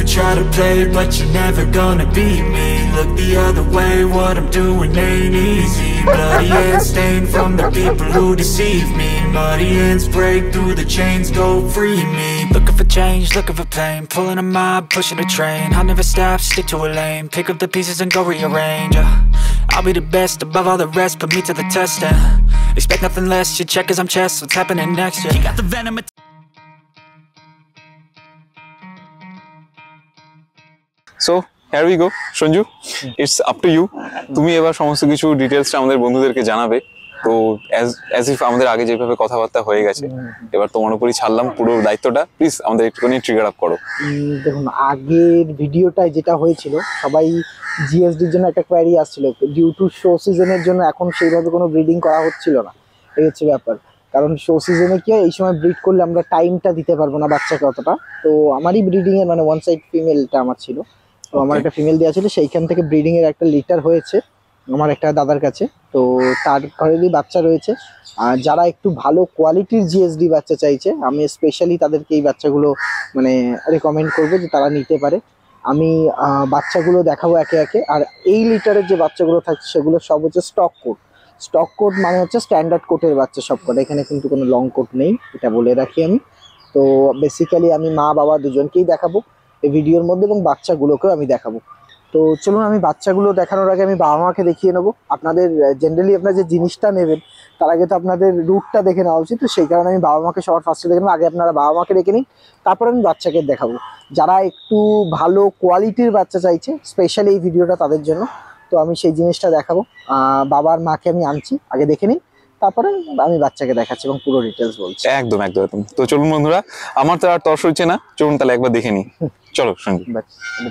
could try to play, but you're never gonna beat me. Look the other way, what I'm doing ain't easy. Bloody hands stained from the people who deceive me. Muddy hands break through the chains, go free me. Looking for change, looking for pain, pulling a mob, pushing a train. I'll never stop, stick to a lane, pick up the pieces and go rearrange. I'll be the best above all the rest, put me to the test and expect nothing less, your checkers, I'm chess, what's happening next, yeah. You got the venom. So here we go, Sanju, it's up to you. তুমি এবার সমস্ত কিছু ডিটেইলসটা আমাদের বন্ধুদেরকে জানাবে। তো as if আমাদের আগে যেভাবে কথাবার্তা হয়ে গেছে, এবার তোমার উপরই ছাড়লাম পুরো দায়িত্বটা। প্লিজ আমাদের একটুখানি ট্রিগার আপ করো। দেখুন, আগের ভিডিওটায় যেটা হয়েছিল, সবাই জিএসডির জন্য একটা কোয়ারি আসছিল, ডিউ টু শো সিজনের জন্য এখন সেইভাবে কোনো ব্রিডিং করা হচ্ছিল না। এই হচ্ছে ব্যাপার, কারণ শো সিজনে কি হয়, এই সময় ব্রিড করলে আমরা টাইমটা দিতে পারবো না বাচ্চাকে অতটা। তো আমারই ব্রিডিংয়ের মানে ওয়ান সাইড ফিমেলটা আমার ছিল, তো আমার একটা ফিমেল দেওয়া ছিল, সেইখান থেকে ব্রিডিংয়ের একটা লিটার হয়েছে আমার একটা দাদার কাছে। তো তার ঘরেরই বাচ্চা রয়েছে। আর যারা একটু ভালো কোয়ালিটির জিএসডি বাচ্চা চাইছে, আমি স্পেশালি তাদেরকে এই বাচ্চাগুলো মানে রেকমেন্ড করবো যে তারা নিতে পারে। আমি বাচ্চাগুলো দেখাবো একে একে। আর এই লিটারের যে বাচ্চাগুলো থাকছে সেগুলো সব হচ্ছে স্টক কোট। স্টক কোট মানে হচ্ছে স্ট্যান্ডার্ড কোটের বাচ্চা সব কটা, এখানে কিন্তু কোনো লং কোট নেই, এটা বলে রাখি আমি। তো বেসিক্যালি আমি মা বাবা দুজনকেই দেখাবো এই ভিডিওর মধ্যে, এবং বাচ্চাগুলোকেও আমি দেখাবো। তো চলুন, আমি বাচ্চাগুলো দেখানোর আগে আমি বাবা মাকে দেখিয়ে নেবো। আপনাদের জেনারেলি আপনারা যে জিনিসটা নেবেন তার আগে তো আপনাদের রুটটা দেখে নেওয়া উচিত, তো সেই কারণে আমি বাবা মাকে সবার ফার্স্টে দেখে নেবো। আগে আপনারা বাবা মাকে দেখে নিন, তারপর আমি বাচ্চাকে দেখাবো। যারা একটু ভালো কোয়ালিটির বাচ্চা চাইছে স্পেশালি এই ভিডিওটা তাদের জন্য, তো আমি সেই জিনিসটা দেখাবো। বাবার মাকে আমি আনছি, আগে দেখে নিন, তারপরে আমি বাচ্চাকে দেখাচ্ছি এবং পুরো ডিটেলস বলছি। একদম একদম একদম। তো চলুন বন্ধুরা, আমার তো আর তর্স হচ্ছে না, চলুন তাহলে একবার দেখে নিই। চলো সঙ্গে।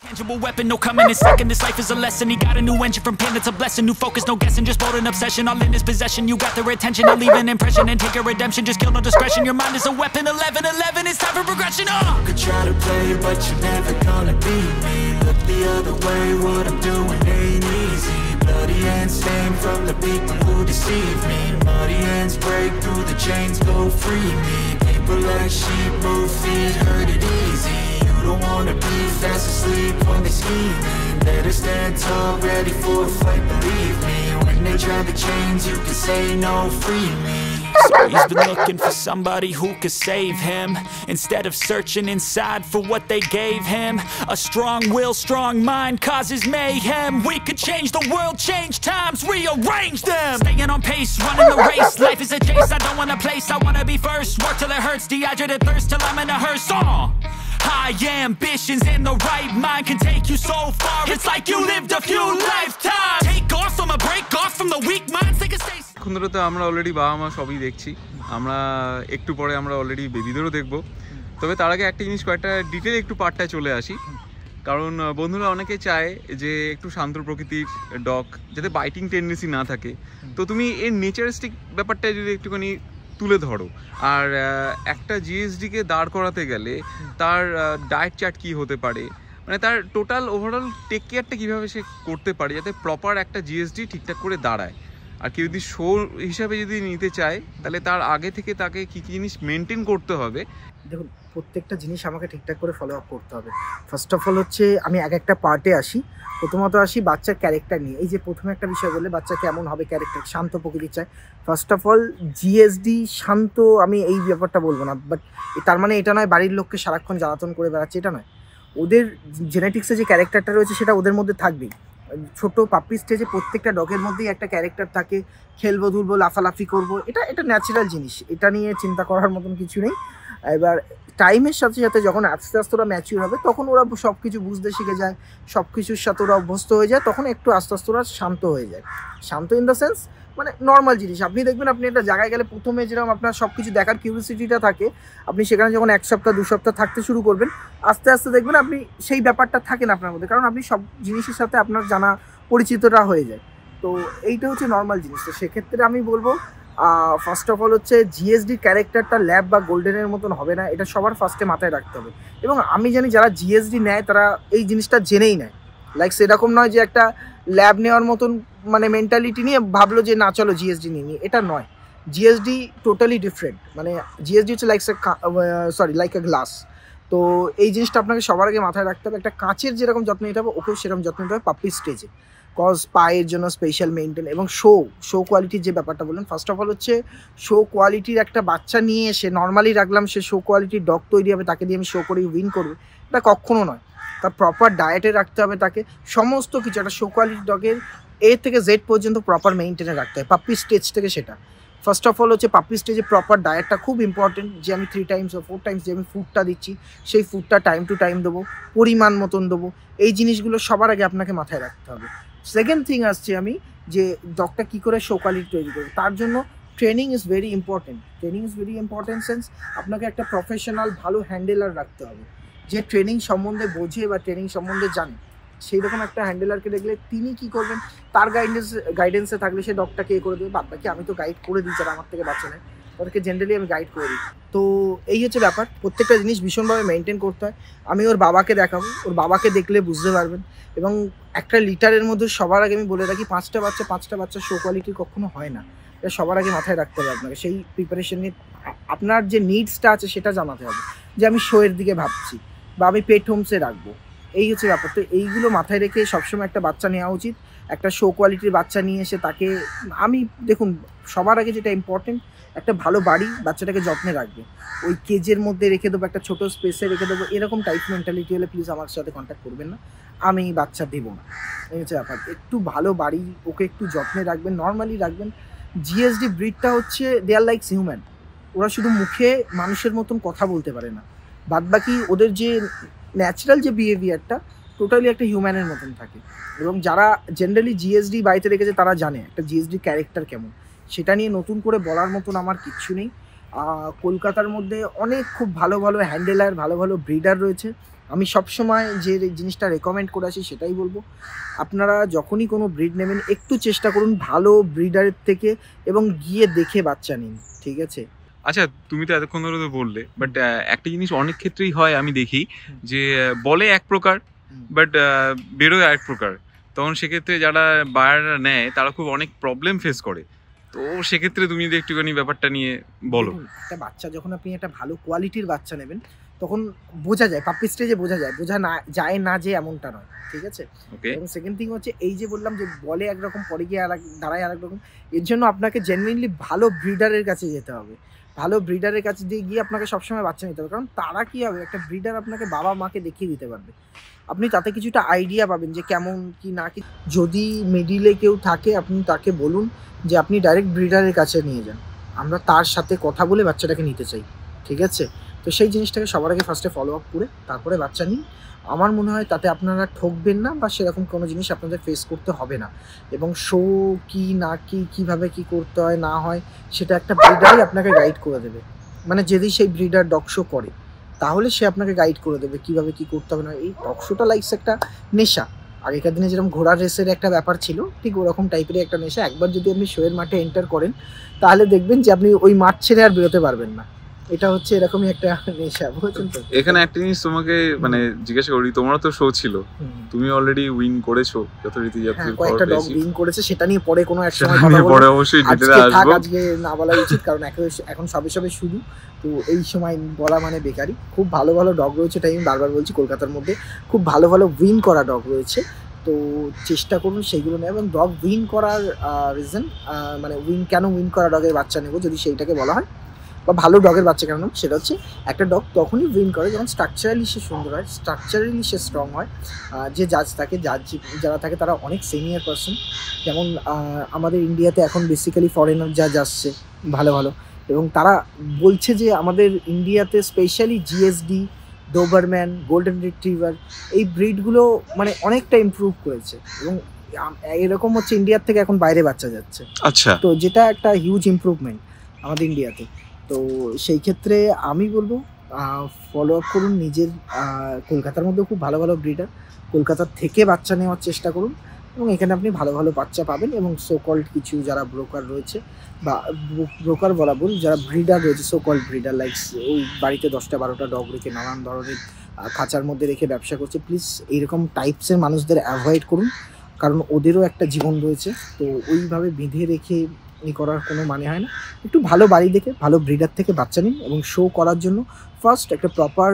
Tangible weapon, no coming in second. This life is a lesson. He got a new engine from pain, it's a blessing. New focus, no guessing, just bold and obsession. All in his possession, you got their attention. I'll leave an impression and take your redemption. Just kill no discretion. Your mind is a weapon. 11-11, it's time for progression. You could try to play, but you're never gonna beat me. Look the other way, what I'm doing ain't easy. Bloody hands stained from the people who deceive me. Muddy hands break through the chains, go free me. People like sheep move feet, hurt it easy. You don't wanna be fast asleep when they scheming. Better stand tall, ready for a fight, believe me. When they try the chains, you can say no, free me. So he's been looking for somebody who could save him, instead of searching inside for what they gave him. A strong will, strong mind causes mayhem. We could change the world, change times, rearrange them. Staying on pace, running the race. Life is a chase, I don't want a place, I wanna be first. Work till it hurts, dehydrated thirst till I'm in a hearse. High ambitions and the right mind can take you so far. It's like you lived a few lifetimes. Take off from a break off from the weak minds. Take a stay. এখন তো আমরা already বাবা মা সবই দেখছি, আমরা একটু পরে আমরা অলরেডি বেবিদেরও দেখবো। তবে তার আগে একটা জিনিস, কয়েকটা ডিটেল একটু পার্টটায় চলে আসি। কারণ বন্ধুরা অনেকে চায় যে একটু শান্ত প্রকৃতির ডগ, যাতে বাইটিং টেন্ডেন্সি না থাকে। তো তুমি এর নেচারিস্টিক ব্যাপারটা যদি একটুখানি তুলে ধরো। আর একটা জিএসডিকে দাঁড় করাতে গেলে তার ডায়েট চার্ট কী হতে পারে, মানে তার টোটাল ওভারঅল টেক কেয়ারটা কীভাবে সে করতে পারে যাতে প্রপার একটা জিএসডি ঠিকঠাক করে দাঁড়ায়। আর কেউ যদি শো হিসাবে যদি নিতে চায় তাহলে তার আগে থেকে তাকে কী কী জিনিস মেনটেন করতে হবে। দেখুন, প্রত্যেকটা জিনিস আমাকে ঠিকঠাক করে ফলো আপ করতে হবে। ফার্স্ট অফ অল হচ্ছে আমি এক একটা পার্টে আসি। প্রথমত আসি বাচ্চার ক্যারেক্টার নিয়ে। এই যে প্রথমে একটা বিষয় বললে বাচ্চা কেমন হবে, ক্যারেক্টার শান্ত প্রকৃতির চায়। ফার্স্ট অফ অল জিএসডি শান্ত, আমি এই ব্যাপারটা বলবো না, বাট তার মানে এটা নয় বাড়ির লোককে সারাক্ষণ জ্বালাতন করে বেড়াচ্ছে, এটা নয়। ওদের জেনেটিক্সে যে ক্যারেক্টারটা রয়েছে সেটা ওদের মধ্যে থাকবেই। ছোট পাপি স্টেজে প্রত্যেকটা ডগের মধ্যেই একটা ক্যারেক্টার থাকে, খেলবো ধুলবো লাফালাফি করবো, এটা ন্যাচারাল জিনিস, এটা নিয়ে চিন্তা করার মতন কিছু নেই। এবার টাইমের সাথে সাথে যখন আস্তে আস্তে ওরা ম্যাচিউর হবে তখন ওরা সব কিছু বুঝতে শিখে যায়, সব কিছুর সাথে ওরা অভ্যস্ত হয়ে যায়, তখন একটু আস্তে আস্তে ওরা শান্ত হয়ে যায়। শান্ত ইন দ্য সেন্স মানে নর্মাল জিনিস। আপনি দেখবেন আপনি একটা জায়গায় গেলে প্রথমে যেরকম আপনার সব কিছু দেখার কিউরিসিটিটা থাকে, আপনি সেখানে যখন 1 সপ্তাহ 2 সপ্তাহ থাকতে শুরু করবেন আস্তে আস্তে দেখবেন আপনি সেই ব্যাপারটা থাকেন আপনার মধ্যে, কারণ আপনি সব জিনিসের সাথে আপনার জানা পরিচিতটা হয়ে যায়। তো এইটা হচ্ছে নর্মাল জিনিস। তো সেক্ষেত্রে আমি বলবো ফার্স্ট অফ অল হচ্ছে জিএসডি ক্যারেক্টারটা ল্যাব বা গোল্ডেনের মতন হবে না, এটা সবার ফার্স্টে মাথায় রাখতে হবে। এবং আমি জানি যারা জিএসডি নেয় তারা এই জিনিসটা জেনেই নেয়, লাইক সেরকম নয় যে একটা ল্যাব নেওয়ার মতন মানে মেন্টালিটি নিয়ে ভাবলো যে না চলো জিএসডি নিয়ে, এটা নয়। জিএসডি টোটালি ডিফারেন্ট, মানে জিএসডি হচ্ছে লাইক এ গ্লাস। তো এই জিনিসটা আপনাকে সবার আগে মাথায় রাখতে হবে। একটা কাঁচের যেরকম যত্ন নিতে হবে ওকেও সেরকম যত্ন নিতে হবে পাপ্পি স্টেজে, কজ পায়ের জন্য স্পেশাল মেনটেন এবং শো কোয়ালিটির যে ব্যাপারটা বললেন, ফার্স্ট অফ অল হচ্ছে শো কোয়ালিটির একটা বাচ্চা নিয়ে এসে নর্মালি রাখলাম, সে শো কোয়ালিটির ডগ তৈরি হবে, তাকে দিয়ে আমি শো করে উইন করবো, এটা কখনো নয়। তার প্রপার ডায়েটে রাখতে হবে তাকে, সমস্ত কিছু একটা শো কোয়ালিটি ডগের থেকে জেড পর্যন্ত প্রপার মেনটেনে রাখতে হয় পাপ্পি স্টেজ থেকে। সেটা ফার্স্ট অফ অল হচ্ছে পাপ্পি স্টেজে প্রপার ডায়েটটা খুব ইম্পর্টেন্ট, যে আমি 3 টাইমস বা 4 টাইমস যে আমি ফুডটা দিচ্ছি সেই ফুডটা টাইম টু টাইম দেবো, পরিমাণ মতন দেবো, এই জিনিসগুলো সবার আগে আপনাকে মাথায় রাখতে হবে। সেকেন্ড থিং আসছে আমি যে ডগটা কী করে শো কোয়ালিটি তৈরি করবো, তার জন্য training is very important sense আপনাকে একটা প্রফেশনাল ভালো হ্যান্ডেলার রাখতে হবে, যে ট্রেনিং সম্বন্ধে বোঝে বা ট্রেনিং সম্বন্ধে জানে। সেই রকম একটা হ্যান্ডেলারকে দেখলে তিনি কি করবেন, তার গাইডেন্সে থাকলে সে ডগটাকে করে দেবে। বাকি আমি তো গাইড করে দিই, যারা আমার থেকে বাচ্চা নেয় তাদেরকে জেনারেলি আমি গাইড করে দিই। তো এই হচ্ছে ব্যাপার, প্রত্যেকটা জিনিস ভীষণভাবে মেনটেন করতে হয়। আমি ওর বাবাকে দেখাবো, ওর বাবাকে দেখলে বুঝতে পারবেন। এবং একটা লিটারের মধ্যে সবার আগে আমি বলে রাখি 5টা বাচ্চা শো কোয়ালিটির কখনো হয় না, এটা সবার আগে মাথায় রাখতে হবে আপনাকে। সেই প্রিপারেশন নিয়ে আপনার যে নিডসটা আছে সেটা জানাতে হবে, যে আমি শোয়ের দিকে ভাবছি বা আমি পেট হোমসে রাখবো, এই হচ্ছে ব্যাপার। তো এইগুলো মাথায় রেখে সবসময় একটা বাচ্চা নেওয়া উচিত। একটা শো কোয়ালিটির বাচ্চা নিয়ে এসে তাকে আমি দেখুন সবার আগে যেটা ইম্পর্টেন্ট, একটা ভালো বাড়ি বাচ্চাটাকে যত্নে রাখবে, ওই কেজের মধ্যে রেখে দেবো, একটা ছোটো স্পেসে রেখে দেবো, এরকম টাইপ মেন্টালিটি হলে প্লিজ আমার সাথে কন্ট্যাক্ট করবেন না, আমি বাচ্চা দেবো না। এই হচ্ছে ব্যাপার, একটু ভালো বাড়ি, ওকে একটু যত্নে রাখবেন, নর্মালি রাখবেন। জিএসডি ব্রিডটা হচ্ছে দে আর লাইক হিউম্যান, ওরা শুধু মুখে মানুষের মতন কথা বলতে পারে না, বাদবাকি ওদের যে ন্যাচারাল যে বিহেভিয়ারটা টোটালি একটা হিউম্যানের মতন থাকে। এবং যারা জেনারেলি জিএসডি বাড়িতে রেখেছে তারা জানে একটা জিএসডি ক্যারেক্টার কেমন, সেটা নিয়ে নতুন করে বলার মতন আমার কিচ্ছু নেই। কলকাতার মধ্যে অনেক খুব ভালো হ্যান্ডেলার, ভালো ব্রিডার রয়েছে। আমি সবসময় যে জিনিসটা রেকমেন্ড করে আসি সেটাই বলবো, আপনারা যখনই কোনো ব্রিড নেবেন একটু চেষ্টা করুন ভালো ব্রিডারের থেকে এবং গিয়ে দেখে বাচ্চা নিন, ঠিক আছে? আচ্ছা, তুমি তো এতক্ষণ ধরে তো বললে, বাট একটা জিনিস অনেক ক্ষেত্রেই হয় আমি দেখি যে বলে এক প্রকার বাট বেরোয় এক প্রকার, তখন সেক্ষেত্রে যারা বায়াররা নেয় তারা খুব অনেক প্রবলেম ফেস করে। তো সেক্ষেত্রে তুমি যদি একটুখানি ব্যাপারটা নিয়ে বলো। একটা বাচ্চা যখন আপনি একটা ভালো কোয়ালিটির বাচ্চা নেবেন তখন বোঝা যায়, পাপ্পি স্টেজে বোঝা না যায় না যে এমনটা নয়, ঠিক আছে? এবং সেকেন্ড থিং হচ্ছে এই যে বললাম যে বলে একরকম পরে গিয়ে দাঁড়ায় আরেক রকম, এর জন্য আপনাকে জেনুইনলি ভালো ব্রিডারের কাছে যেতে হবে। ভালো ব্রিডারের কাছে দিয়ে গিয়ে আপনাকে সবসময় বাচ্চা নিতে হবে, কারণ তারা কী হবে, একটা ব্রিডার আপনাকে বাবা মাকে দেখিয়ে দিতে পারবে, আপনি তাতে কিছুটা আইডিয়া পাবেন যে কেমন কি না কি। যদি মিডিলে কেউ থাকে আপনি তাকে বলুন যে আপনি ডাইরেক্ট ব্রিডারের কাছে নিয়ে যান, আমরা তার সাথে কথা বলে বাচ্চাটাকে নিতে চাই, ঠিক আছে? তো সেই জিনিসটাকে সবার আগে ফার্স্টে ফলো আপ করে তারপরে বাচ্চা নিন। আমার মনে হয় তাতে আপনারা ঠকবেন না বা সেরকম কোনো জিনিস আপনাদের ফেস করতে হবে না। এবং শো কি না কি, কীভাবে কী করতে হয় না হয় সেটা একটা ব্রিডারই আপনাকে গাইড করে দেবে। মানে যদি সেই ব্রিডার ডগ শো করে তাহলে সে আপনাকে গাইড করে দেবে কীভাবে কী করতে হবে না। এই ডগ শোটা লাইকস একটা নেশা, আগেকার দিনে যেরকম ঘোড়ার রেসের একটা ব্যাপার ছিল ঠিক ওরকম টাইপেরই একটা নেশা। একবার যদি আপনি শোয়ের মাঠে এন্টার করেন তাহলে দেখবেন যে আপনি ওই মাঠ ছেড়ে আর বেরোতে পারবেন না, এটা হচ্ছে এরকমই একটা নেশা, বুঝছেন তো? এখানে একটা জিনিস তোমাকে মানে জিজ্ঞাসা করি, তোমারও তো শো ছিল, তুমি অলরেডি উইন করেছো যথারীতি, কয়েকটা ডগ উইন করেছে, সেটা নিয়ে পরে কোনো এক সময় পরে অবশ্যই ডিটেইলে আসবো। আজকে না বলা উচিত কারণ এখন সবে শুরু, তো এই সময় বলা মানে বেকারি। খুব ভালো ডগ রয়েছে, তাই আমি বারবার বলছি কলকাতার মধ্যে খুব ভালো উইন করা ডগ রয়েছে, তো চেষ্টা করুন সেইগুলো নেই। এবং ডগ উইন করার রিজন মানে কেন উইন করা ডগের বাচ্চা নেবো যদি সেইটাকে বলা হয়, বা ভালো ডগের বাচ্চা কেন নেব, সেটা হচ্ছে একটা ডগ তখনই উইন করে যখন স্ট্রাকচারালি সে সুন্দর হয়, স্ট্রাকচারালি সে স্ট্রং হয়। যে জাজ যারা থাকে তারা অনেক সিনিয়র পারসন, যেমন আমাদের ইন্ডিয়াতে এখন বেসিক্যালি ফরেনার জাজ আসছে ভালো, এবং তারা বলছে যে আমাদের ইন্ডিয়াতে specially GSD, Dobermann, golden retriever এই ব্রিডগুলো মানে অনেকটা ইমপ্রুভ করেছে, এবং এরকম হচ্ছে ইন্ডিয়ার থেকে এখন বাইরে বাচ্চা যাচ্ছে। আচ্ছা, তো যেটা একটা হিউজ ইমপ্রুভমেন্ট আমাদের ইন্ডিয়াতে। তো সেই ক্ষেত্রে আমি বলবো ফলো আপ করুন নিজের, কলকাতার মধ্যে খুব ভালো ব্রিডার, কলকাতার থেকে বাচ্চা নেওয়ার চেষ্টা করুন, এবং এখানে আপনি ভালো বাচ্চা পাবেন। এবং সোকল্ড কিছু যারা ব্রোকার রয়েছে বা ব্রোকার বলা বল, যারা ব্রিডার রয়েছে, সোকল্ড ব্রিডার লাইক ওই বাড়িতে 10টা-12টা ডগ রেখে নানান ধরনের খাঁচার মধ্যে রেখে ব্যবসা করছে, প্লিজ এইরকম টাইপসের মানুষদের অ্যাভয়েড করুন, কারণ ওদেরও একটা জীবন রয়েছে। তো ওইভাবে বেঁধে রেখে করার কোনো মানে হয় না। একটু ভালো বাড়ি দেখে ভালো ব্রিডার থেকে বাচ্চা নিন, এবং শো করার জন্য ফার্স্ট একটা প্রপার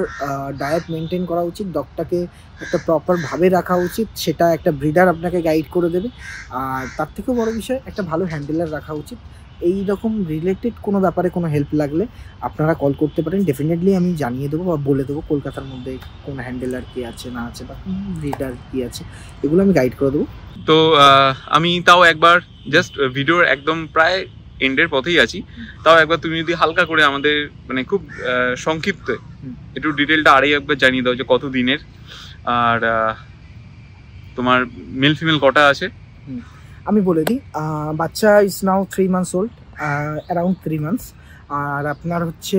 ডায়েট মেনটেন করা উচিত, ডগটাকে একটা প্রপারভাবে রাখা উচিত, সেটা একটা ব্রিডার আপনাকে গাইড করে দেবে। আর তার থেকেও বড় বিষয় একটা ভালো হ্যান্ডেলার রাখা উচিত। এই রকম রিলেটেড কোনো ব্যাপারে কোনো হেল্প লাগলে আপনারা কল করতে পারেন, ডেফিনেটলি আমি জানিয়ে দেবো বা বলে দেবো কলকাতার মধ্যে কোন হ্যান্ডেলার কী আছে না আছে বা কোন ব্রিডার কী আছে, এগুলো আমি গাইড করে দেবো। তো আমি তাও একবার জাস্ট ভিডিওর একদম প্রায় এন্ডের পথেই আছি, তাও একবার তুমি যদি হালকা করে আমাদের মানে খুব সংক্ষিপ্ত একটু ডিটেলটা আরেই একবার জানিয়ে দাও যে কত দিনের, আর তোমার মেল ফিমেল কটা আছে। আমি বলে দিই, বাচ্চা is now 3 months old, around 3 months। আর আপনার হচ্ছে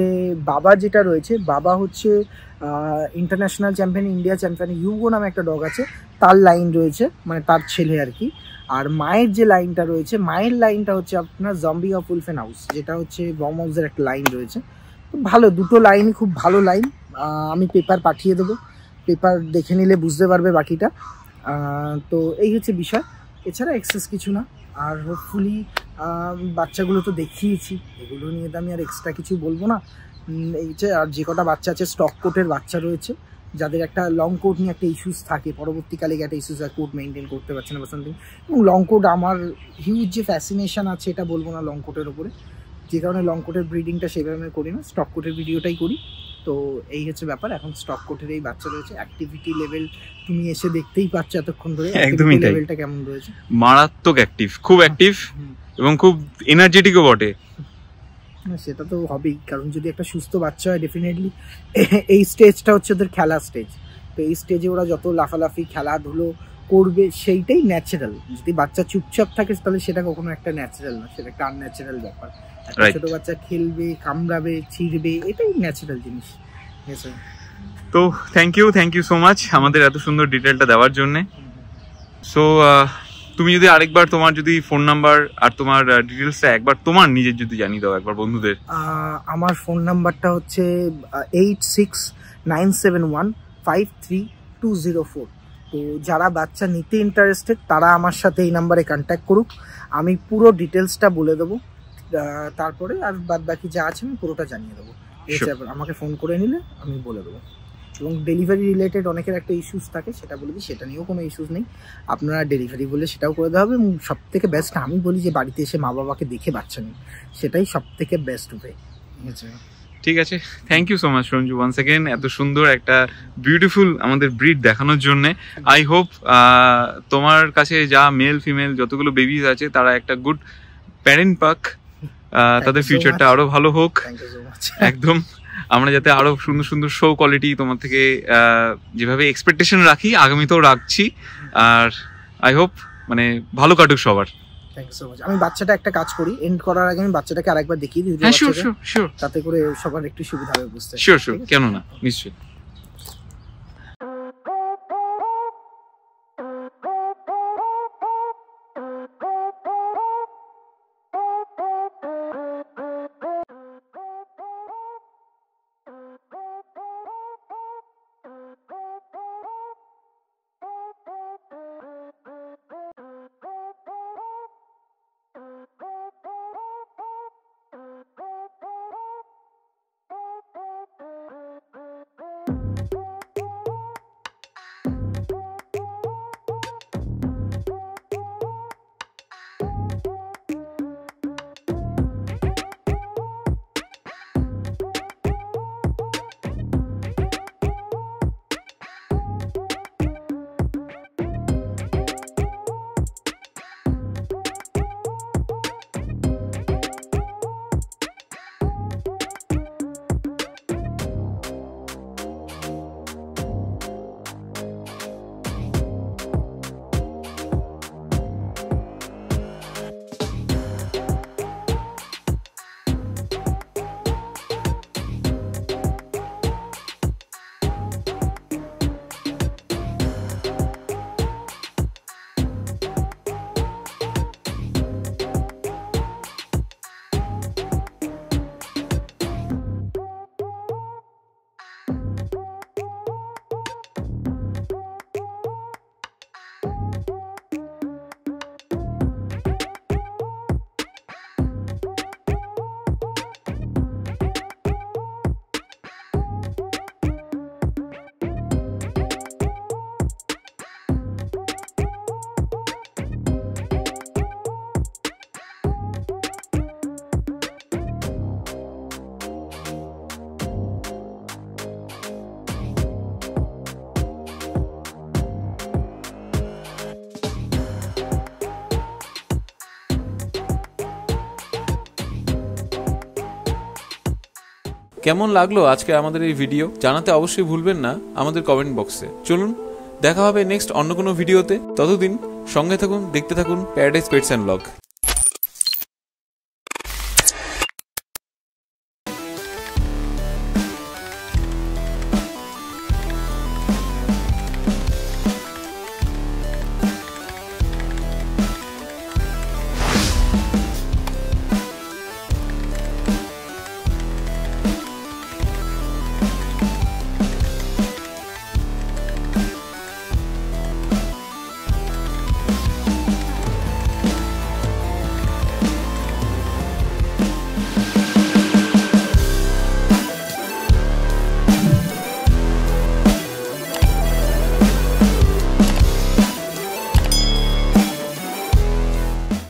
বাবা যেটা রয়েছে, বাবা হচ্ছে international champion, India champion you go নামে একটা ডগ আছে, তার লাইন রয়েছে, মানে তার ছেলে আর কি। আর মায়ের যে লাইনটা রয়েছে, মায়ের লাইনটা হচ্ছে আপনার zombie of Wolf and house, যেটা হচ্ছে বম হাউসের একটা লাইন রয়েছে। তো ভালো, দুটো লাইনই খুব ভালো লাইন। আমি পেপার পাঠিয়ে দেবো, পেপার দেখে নিলে বুঝতে পারবে বাকিটা। তো এই হচ্ছে বিষয়, এছাড়া এক্সেস কিছু না। আর হোপফুলি বাচ্চাগুলো তো দেখিয়েছি, এগুলো নিয়ে তো আমি আর এক্সট্রা কিছু বলবো না। এই যে আর যে কটা বাচ্চা আছে, স্টক কোটের বাচ্চা রয়েছে, যাদের একটা লং কোট নিয়ে একটা ইস্যুস থাকে, পরবর্তীকালে একটা ইস্যুস হয় কোট মেনটেন করতে পারছে না বা সামথিং। এবং লং কোট আমার হিউজ যে ফ্যাসিনেশন আছে এটা বলবো না লং কোটের ওপরে, যে কারণে লং কোটের ব্রিডিংটা সেভাবে করি না, স্টক কোটের ভিডিওটাই করি। তো এই হচ্ছে ব্যাপার। এখন স্টক কোটের এই বাচ্চা রয়েছে, অ্যাক্টিভিটি লেভেল তুমি এসে দেখতেই পাচ্ছ এতক্ষণ ধরে, একদমই তাই, লেভেলটা কেমন রয়েছে, মারাত্মক অ্যাক্টিভ, খুব অ্যাক্টিভ এবং খুব এনার্জেটিকও বটে। সেটা তো হবেই, কারণ যদি একটা সুস্থ বাচ্চা হয় ডেফিনেটলি এই স্টেজটা হচ্ছে ওদের খেলার স্টেজ। তো এই স্টেজে ওরা যত লাফালাফি খেলাধুলো করবে সেইটাই ন্যাচারাল। যদি বাচ্চা চুপচাপ থাকে তাহলে সেটা কখনো একটা ন্যাচারাল না, সেটা একটা আনন্যাচারাল ব্যাপার। একটা ছোট বাচ্চা খেলবে, কামড়াবে, ছিঁড়বে, এটাই ন্যাচারাল জিনিস। তো থ্যাংক ইউ সো মাচ আমাদের এত সুন্দর ডিটেলটা দেওয়ার জন্যে। সো তুমি যদি আরেকবার তোমার যদি ফোন নাম্বার আর তোমার ডিটেলসটা একবার তোমার নিজের যদি জানিয়ে দাও একবার বন্ধুদের। আমার ফোন নাম্বারটা হচ্ছে 8697153204। তো যারা বাচ্চা নিতে ইন্টারেস্টেড তারা আমার সাথে এই নাম্বারে কন্ট্যাক্ট করুক, আমি পুরো ডিটেলসটা বলে দেবো। তারপরে আর বাদ বাকি যা আছে আমি পুরোটা জানিয়ে দেবো। আমাকে ফোন করে নিলে আমি বলে দেবো। এবং ডেলিভারি রিলেটেড অনেকের একটা ইস্যুস থাকে, সেটা বলে দিই, সেটা নিয়েও কোনো ইস্যুস নেই। আপনারা ডেলিভারি বলে সেটাও করে দেওয়া হবে। এবং সব থেকে বেস্ট আমি বলি যে বাড়িতে এসে মা বাবাকে দেখে বাচ্চা নিন, সেটাই সব থেকে বেস্ট ওয়ে। ঠিক আছে, thank you so much Sanju once again এত সুন্দর একটা বিউটিফুল আমাদের ব্রিড দেখানোর জন্য। আই হোপ তোমার কাছে যা মেল ফিমেল যতগুলো বেবিজ আছে তারা একটা গুড প্যারেন্ট পাক, তাদের ফিউচারটা আরো ভালো হোক। একদম, আমরা যাতে আরো সুন্দর সুন্দর শো কোয়ালিটি তোমার থেকে যেভাবে এক্সপেকটেশন রাখি আগামীতেও রাখছি। আর আই হোপ মানে ভালো কাটুক সবার। Thank you so much. আমি বাচ্চাটা একটা কাজ করি, এন্ড করার আগে আমি বাচ্চাটাকে আরেকবার দেখিয়ে দিই, হ্যাঁ শিওর, তাতে করে সবার একটু সুবিধা হবে বুঝতে। শিওর, কেন না, নিশ্চয়ই। কেমন লাগলো আজকে আমাদের এই ভিডিও জানাতে অবশ্যই ভুলবেন না আমাদের কমেন্ট বক্সে। চলুন দেখা হবে নেক্সট অন্য কোনো ভিডিওতে, ততদিন সঙ্গে থাকুন, দেখতে থাকুন প্যারাডাইস পেটস অ্যান্ড ব্লগ।